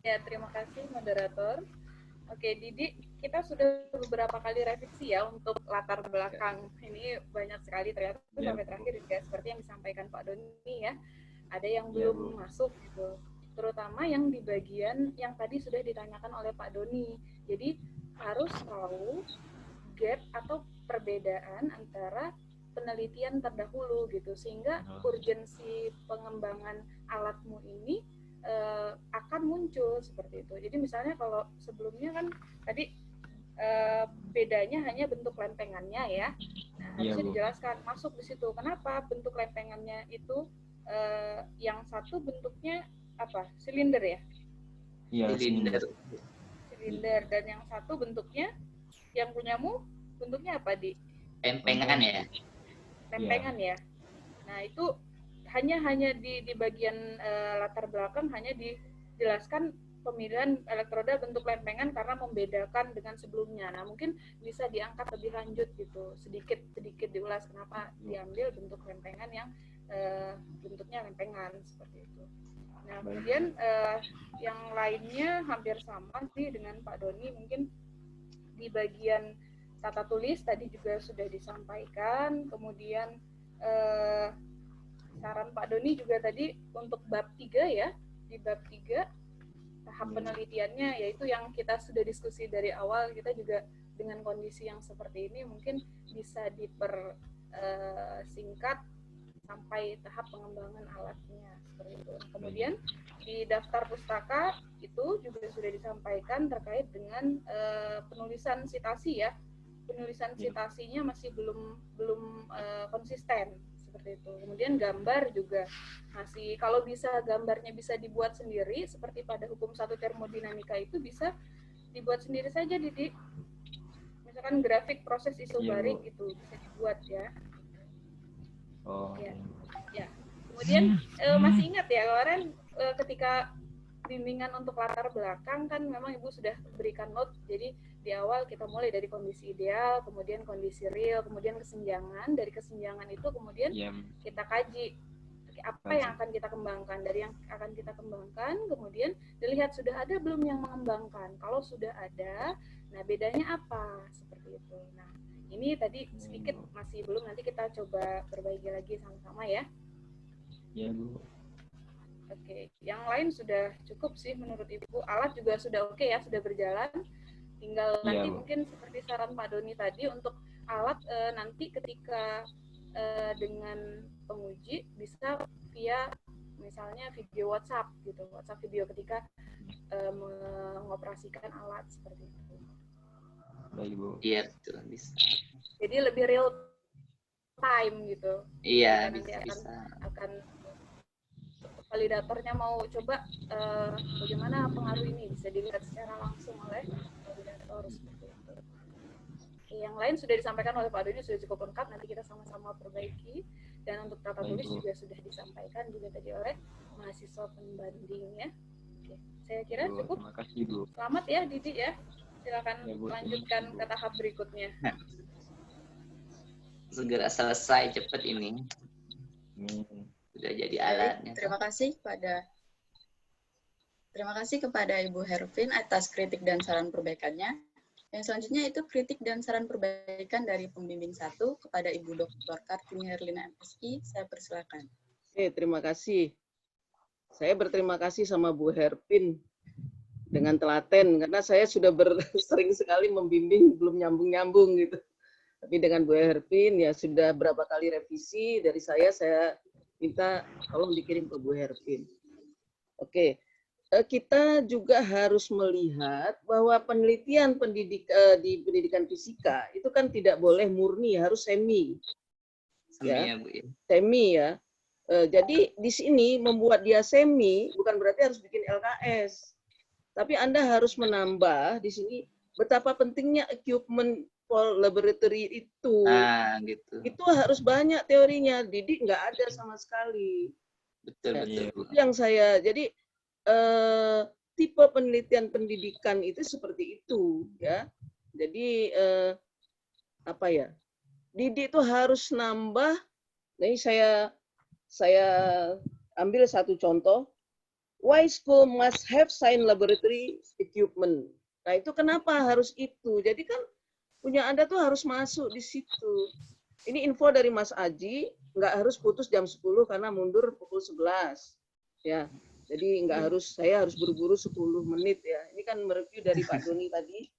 Ya, terima kasih moderator. Oke, Didi, kita sudah beberapa kali revisi ya untuk latar belakang. Ini banyak sekali ternyata Ya. sampai terakhir juga seperti yang disampaikan Pak Doni ya. Ada yang belum masuk gitu. Terutama yang di bagian yang tadi sudah ditanyakan oleh Pak Doni. Jadi harus tahu gap atau perbedaan antara penelitian terdahulu gitu, sehingga urgensi pengembangan alatmu ini akan muncul seperti itu. Jadi misalnya kalau sebelumnya kan tadi bedanya hanya bentuk lempengannya ya. Nah, harusnya dijelaskan masuk di situ. Kenapa bentuk lempengannya itu yang satu bentuknya apa? Silinder ya? Iya, Silinder. Silinder, dan yang satu bentuknya yang punyamu bentuknya apa, Di? Lempengan ya. Lempengan ya. Nah, itu hanya di bagian latar belakang hanya dijelaskan pemilihan elektroda bentuk lempengan karena membedakan dengan sebelumnya. Nah, mungkin bisa diangkat lebih lanjut gitu, sedikit diulas kenapa diambil bentuk lempengan yang bentuknya lempengan seperti itu. Nah, kemudian yang lainnya hampir sama sih dengan Pak Doni, mungkin di bagian tata tulis tadi juga sudah disampaikan, kemudian saran Pak Doni juga tadi untuk bab 3 ya, di bab 3 tahap penelitiannya, yaitu yang kita sudah diskusi dari awal, kita juga dengan kondisi yang seperti ini mungkin bisa dipersingkat sampai tahap pengembangan alatnya seperti itu. Kemudian di daftar pustaka itu juga sudah disampaikan terkait dengan penulisan citasi ya. Penulisan citasinya masih belum konsisten seperti itu. Kemudian gambar juga masih, kalau bisa gambarnya bisa dibuat sendiri seperti pada hukum 1 termodinamika itu bisa dibuat sendiri saja, Didi. Misalkan grafik proses isobarik itu bisa dibuat ya. Oh. Ya. Kemudian masih ingat ya kemarin ketika bimbingan untuk latar belakang kan memang Ibu sudah berikan note, jadi di awal kita mulai dari kondisi ideal, kemudian kondisi real, kemudian kesenjangan, dari kesenjangan itu kemudian kita kaji apa yang akan kita kembangkan, dari yang akan kita kembangkan kemudian dilihat sudah ada belum yang mengembangkan, kalau sudah ada, nah bedanya apa, seperti itu. Nah ini tadi sedikit masih belum, nanti kita coba perbaiki lagi sama-sama ya. Ya Bu. Oke, yang lain sudah cukup sih menurut Ibu. Alat juga sudah oke ya, sudah berjalan. Tinggal nanti mungkin seperti saran Pak Doni tadi untuk alat nanti ketika dengan penguji bisa via misalnya video WhatsApp gitu, WhatsApp video ketika mengoperasikan alat seperti itu. Baik Bu. Iya betul, bisa. Jadi lebih real time gitu. Iya, nanti bisa. akan validatornya mau coba bagaimana pengaruh ini bisa dilihat secara langsung oleh validator seperti itu. Yang lain sudah disampaikan oleh Pak Doni, sudah cukup lengkap, nanti kita sama-sama perbaiki. Dan untuk tata tulis juga sudah disampaikan juga tadi oleh mahasiswa pembanding ya. Oke, saya kira cukup. Terima kasih Bu. Selamat ya Didi ya. Silakan Ya, Bu. lanjutkan ke tahap berikutnya. Segera selesai cepat ini. Sudah jadi alatnya. Terima kasih kepada Ibu Hervin atas kritik dan saran perbaikannya. Yang selanjutnya itu kritik dan saran perbaikan dari pembimbing 1 kepada Ibu Dr. Kartini Herlina MSI. Saya persilakan. Terima kasih. Saya berterima kasih sama Bu Hervin dengan telaten karena saya sudah sering sekali membimbing belum nyambung-nyambung gitu. Tapi dengan Bu Hervin ya sudah berapa kali revisi dari saya minta tolong dikirim ke Bu Hervin. Oke, kita juga harus melihat bahwa penelitian di pendidikan fisika itu kan tidak boleh murni, harus semi. Ya, Bu. Semi ya. Jadi di sini membuat dia semi bukan berarti harus bikin LKS. Tapi Anda harus menambah di sini betapa pentingnya equipment for laboratory itu. Gitu. Itu harus banyak teorinya. Didik nggak ada sama sekali. Betul. Itu yang saya. Jadi tipe penelitian pendidikan itu seperti itu, ya. Jadi apa ya? Didik itu harus nambah. Ini saya ambil satu contoh. Why school must have science laboratory equipment. Nah itu kenapa harus itu? Jadi kan punya Anda tuh harus masuk di situ. Ini info dari Mas Aji, nggak harus putus jam 10 karena mundur pukul 11. Ya, jadi saya harus buru-buru 10 menit ya. Ini kan mereview dari Pak Doni tadi.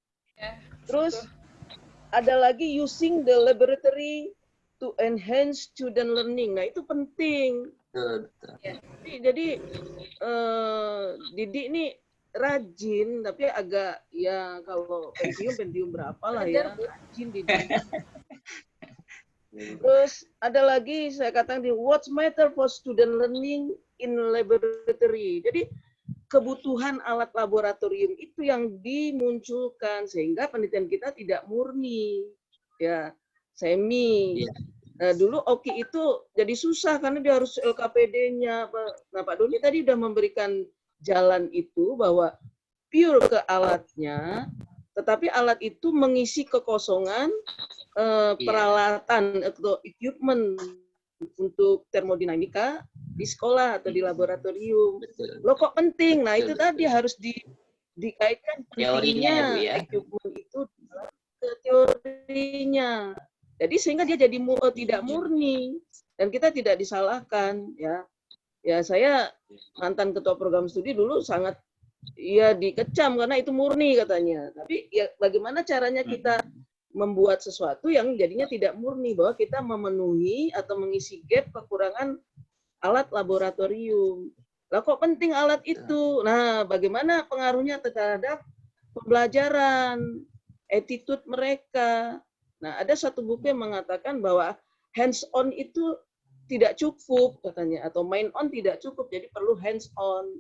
Terus ada lagi using the laboratory to enhance student learning. Nah itu penting. Betul. Jadi Didi ini rajin tapi agak ya kalau pensiun berapa lah ya, rajin Didi. Terus ada lagi saya katakan di what's matter for student learning in laboratory. Jadi kebutuhan alat laboratorium itu yang dimunculkan sehingga penelitian kita tidak murni ya, semi. Nah, dulu Oki itu jadi susah karena dia harus LKPD-nya. Nah, Pak Doni tadi sudah memberikan jalan itu bahwa pure ke alatnya, tetapi alat itu mengisi kekosongan peralatan atau equipment untuk termodinamika di sekolah atau di laboratorium. Loh kok penting? Nah, itu tadi harus dikaitkan pentingnya equipment itu dalam teorinya. Jadi sehingga dia jadi tidak murni dan kita tidak disalahkan ya. Ya saya mantan ketua program studi dulu sangat ya dikecam karena itu murni katanya. Tapi ya bagaimana caranya kita membuat sesuatu yang jadinya tidak murni, bahwa kita memenuhi atau mengisi gap kekurangan alat laboratorium. Lah kok penting alat itu? Nah, bagaimana pengaruhnya terhadap pembelajaran, attitude mereka. Nah, ada satu buku yang mengatakan bahwa hands-on itu tidak cukup katanya, atau main-on tidak cukup, jadi perlu hands-on,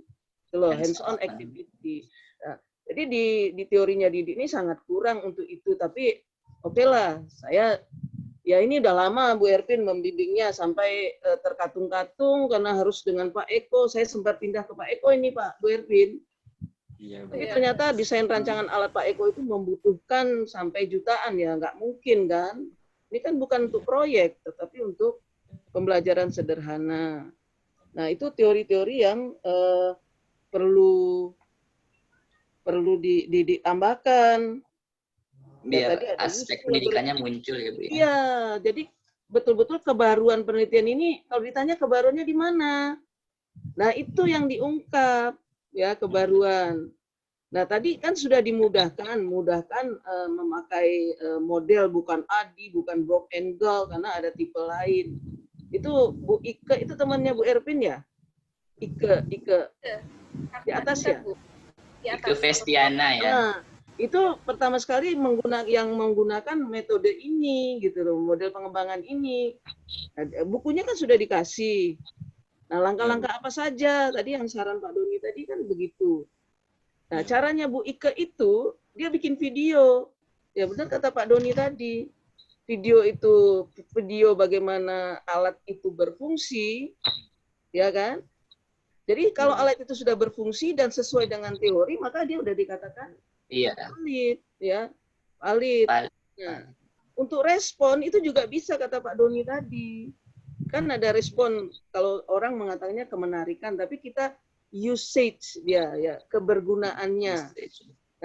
hands-on activity. Nah, jadi di teorinya Didi ini sangat kurang untuk itu, tapi oke lah, saya Ya ini udah lama Bu Erpin membimbingnya sampai terkatung-katung karena harus dengan Pak Eko. Saya sempat pindah ke Pak Eko ini Pak Bu Erpin. Iya, Bu. Tapi ternyata desain rancangan alat Pak Eko itu membutuhkan sampai jutaan ya, nggak mungkin kan. Ini kan bukan untuk proyek, tetapi untuk pembelajaran sederhana. Nah itu teori-teori yang perlu ditambahkan. Biar tadi ada aspek pendidikannya muncul ya Bu ya. Iya, jadi betul-betul kebaruan penelitian ini kalau ditanya kebaruannya di mana? Nah, itu yang diungkap ya kebaruan. Nah, tadi kan sudah dimudahkan memakai model bukan ADI, bukan Brock and Gall karena ada tipe lain. Itu Bu Ike itu temannya Bu Erpin ya? Ike di atas ya? Di atas. Ike Vestiana ya. Nah, itu pertama sekali menggunakan metode ini gitu loh, model pengembangan ini. Nah, bukunya kan sudah dikasih. Nah, langkah-langkah apa saja tadi yang saran Pak Doni tadi kan begitu. Nah, caranya Bu Ike itu dia bikin video. Ya benar kata Pak Doni tadi. Video bagaimana alat itu berfungsi, ya kan? Jadi kalau alat itu sudah berfungsi dan sesuai dengan teori, maka dia udah dikatakan valid, ya, valid. Nah, untuk respon itu juga bisa kata Pak Doni tadi. Kan ada respon kalau orang mengatakannya kemenarikan, tapi kita usage dia, ya, kebergunaannya.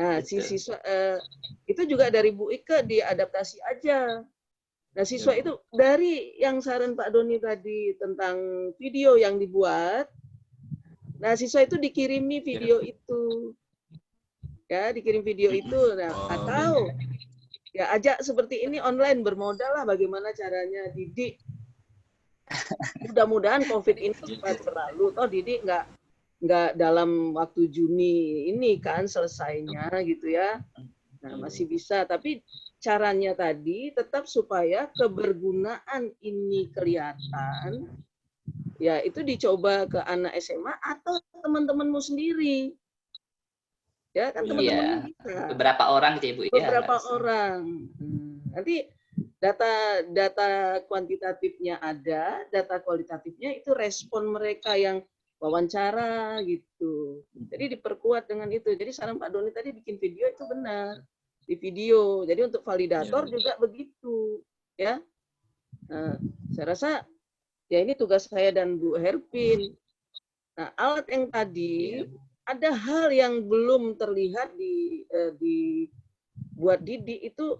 Nah, si siswa itu juga dari Bu Ike diadaptasi aja. Nah, siswa itu dari yang saran Pak Doni tadi tentang video yang dibuat. Nah, siswa itu dikirimi video itu. Ya, dikirim video itu. Nah, atau ya ajak seperti ini online bermodal lah bagaimana caranya didik. Mudah-mudahan COVID ini cepat berlalu. Toh didik nggak dalam waktu Juni ini kan selesainya gitu ya. Nah, masih bisa. Tapi caranya tadi tetap supaya kebergunaan ini kelihatan. Ya, itu dicoba ke anak SMA atau teman-temanmu sendiri. Ya kan teman-teman bisa. Beberapa orang gitu ya Bu. Beberapa orang. Nanti data kuantitatifnya ada, data kualitatifnya itu respon mereka yang wawancara gitu. Jadi diperkuat dengan itu. Jadi saran Pak Doni tadi bikin video itu benar. Di video. Jadi untuk validator juga begitu, ya. Nah, saya rasa ya ini tugas saya dan Bu Herpin. Nah, alat yang tadi ada hal yang belum terlihat buat didik itu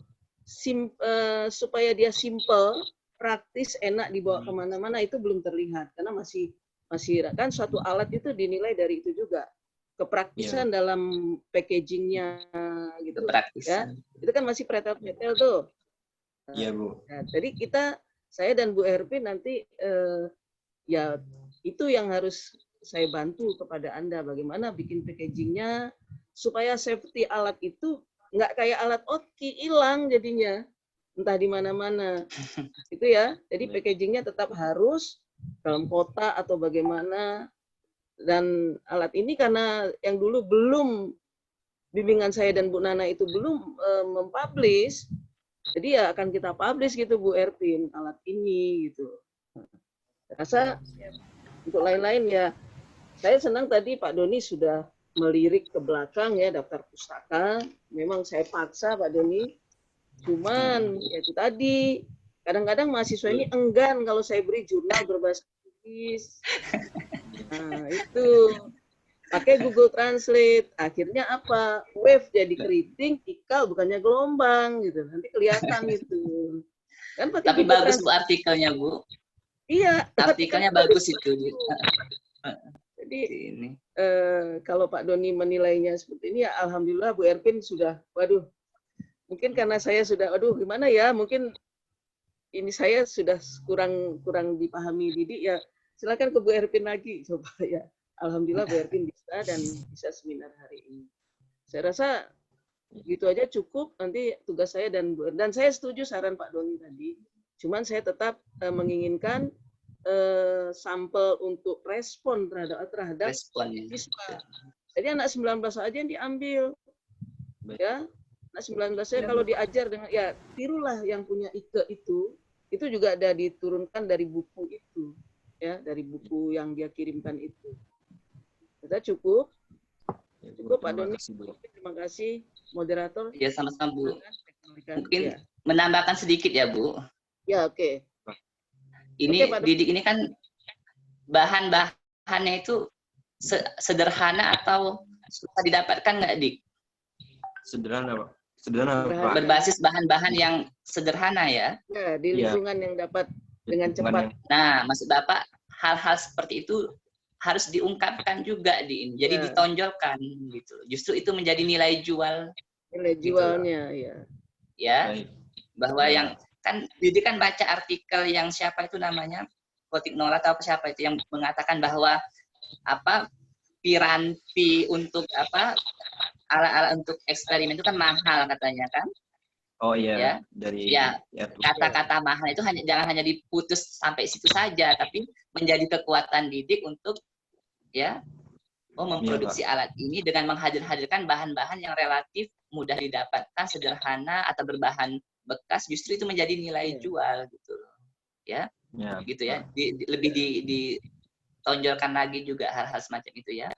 supaya dia simple, praktis, enak dibawa kemana-mana itu belum terlihat karena masih kan suatu alat itu dinilai dari itu juga kepraktisan dalam packagingnya gitu ya. Itu kan masih pretel-pretel tuh. Iya Bu. Nah, jadi saya dan Bu Herpin nanti ya itu yang harus saya bantu kepada Anda bagaimana bikin packagingnya supaya safety alat itu nggak kayak alat OTKI hilang jadinya entah di mana-mana itu ya. Jadi packagingnya tetap harus dalam kotak atau bagaimana. Dan alat ini karena yang dulu belum bimbingan saya dan Bu Nana itu belum mempublish, jadi ya akan kita publish gitu Bu Erpin alat ini gitu. Rasa untuk lain-lain ya. Saya senang tadi Pak Doni sudah melirik ke belakang ya daftar pustaka. Memang saya paksa Pak Doni. Cuman ya itu tadi kadang-kadang mahasiswa ini enggan kalau saya beri jurnal berbahasa Inggris. Nah, itu pakai Google Translate. Akhirnya apa? Wave jadi keriting, ikal bukannya gelombang gitu. Nanti kelihatan itu. Kan pakai tapi Google bagus Translate. Bu artikelnya Bu. Iya. Artikelnya bagus itu. Jadi kalau Pak Doni menilainya seperti ini ya alhamdulillah Bu Erpin sudah, waduh, mungkin karena saya sudah, waduh gimana ya, mungkin ini saya sudah kurang dipahami didik ya, silakan ke Bu Erpin lagi coba ya. Alhamdulillah Bu Erpin bisa dan bisa seminar hari ini. Saya rasa gitu aja cukup, nanti tugas saya dan saya setuju saran Pak Doni tadi. Cuman saya tetap menginginkan sampel untuk respon terhadap siswa. Jadi anak 19 aja yang diambil. Ya. Anak 19 saya kalau diajar dengan ya tirulah yang punya Ike itu. itu juga ada diturunkan dari buku itu, ya, dari buku yang dia kirimkan itu. Kita cukup Pak Doni. Terima kasih moderator. Ya, sama-sama Bu. Mungkin Ya. menambahkan sedikit ya Bu. Ya, oke. Ini Oke, Pak Doni. Didik ini kan bahan-bahannya itu sederhana atau susah didapatkan nggak, Dik? Sederhana, Pak. Sederhana, Pak. Berbasis bahan-bahan yang sederhana ya. Ya, di lingkungan yang dapat dengan cepat. Nah, maksud Bapak, hal-hal seperti itu harus diungkapkan juga jadi Ya. ditonjolkan gitu. Justru itu menjadi nilai jual. Nilai jualnya, ya. Ya, Baik. bahwa yang kan Didik kan baca artikel yang siapa itu namanya Potignola atau siapa itu yang mengatakan bahwa piranti untuk alat-alat untuk eksperimen itu kan mahal katanya kan. Oh iya, Ya. dari Ya, kata-kata mahal itu jangan hanya diputus sampai situ saja, tapi menjadi kekuatan Didik untuk memproduksi alat ini dengan menghadirkan bahan-bahan yang relatif mudah didapatkan, sederhana atau berbahan bekas, justru itu menjadi nilai jual gitu loh. Ya. Gitu ya. Lebih ditonjolkan lagi juga hal-hal semacam itu ya.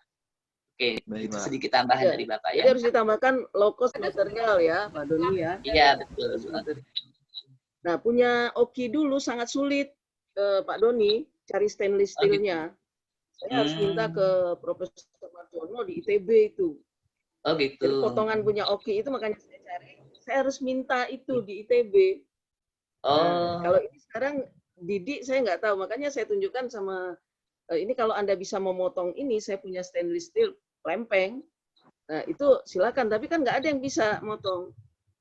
Oke, itu sedikit tambahan dari Bapak ya. Jadi harus ditambahkan low cost material ya, Pak Doni ya. Iya, betul. Nah, punya Oki dulu sangat sulit, Pak Doni, cari stainless steel-nya. Saya harus minta ke Profesor Marjono di ITB itu. Oh gitu. Jadi potongan punya Oki itu makanya saya cari. Saya harus minta itu di ITB. Nah, kalau ini sekarang Didik saya nggak tahu, makanya saya tunjukkan sama ini kalau Anda bisa memotong ini, saya punya stainless steel lempeng. Nah, itu silakan, tapi kan nggak ada yang bisa motong.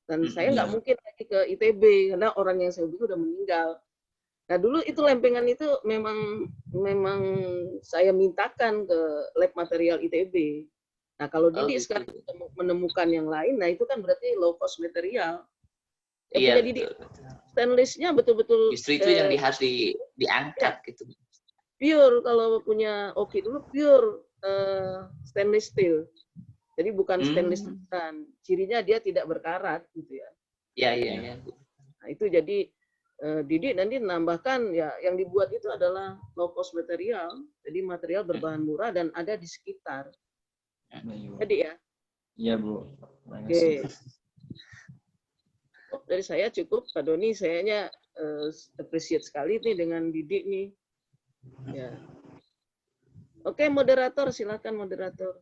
Dan saya nggak mungkin lagi ke ITB karena orang yang saya beli udah meninggal. Nah, dulu itu lempengan itu memang saya mintakan ke lab material ITB. Nah, kalau Didik sekarang menemukan yang lain, nah itu kan berarti low cost material. Iya, Jadi stainless-nya betul-betul justru itu yang harus diangkat gitu. Pure, kalau punya Oki dulu pure stainless steel. Jadi bukan stainless bukan. Cirinya dia tidak berkarat gitu ya. Iya. Nah, itu jadi Didik nanti menambahkan ya yang dibuat itu adalah low cost material. Jadi material berbahan murah dan ada di sekitar. Jadi ya. Iya, Bu. Oke. Dari saya cukup, Pak Doni. Sayanya appreciate sekali nih dengan Didik nih. Ya. Oke, moderator, silakan moderator.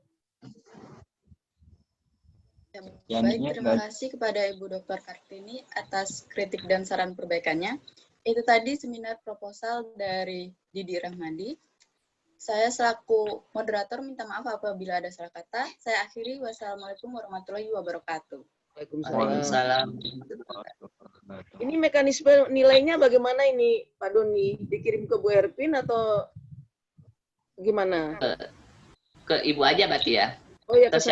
Baik, terima kasih kepada Ibu Dr. Kartini atas kritik dan saran perbaikannya. Itu tadi seminar proposal dari Didi Rahmadi. Saya selaku moderator minta maaf apabila ada salah kata. Saya akhiri. Wassalamualaikum warahmatullahi wabarakatuh. Waalaikumsalam. Ini mekanisme nilainya bagaimana ini, Pak Doni? Dikirim ke Bu Erpin atau gimana? Ke Ibu aja berarti ya? Oh ya, ke saya.